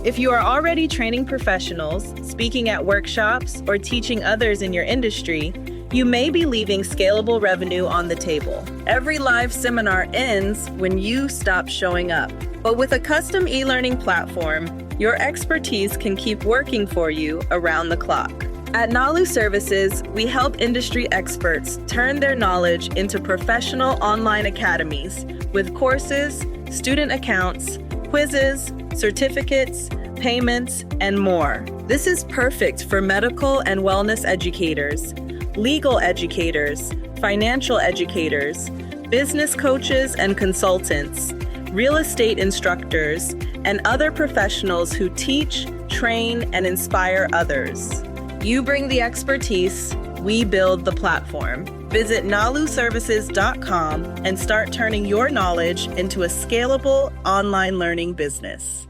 If you are already training professionals, speaking at workshops, or teaching others in your industry, you may be leaving scalable revenue on the table. Every live seminar ends when you stop showing up. But with a custom e-learning platform, your expertise can keep working for you around the clock. At Nalu Services, we help industry experts turn their knowledge into professional online academies with courses, student accounts, quizzes, certificates, payments, and more. This is perfect for medical and wellness educators, legal educators, financial educators, business coaches and consultants, real estate instructors, and other professionals who teach, train, and inspire others. You bring the expertise, we build the platform. Visit naluservices.com and start turning your knowledge into a scalable online learning business.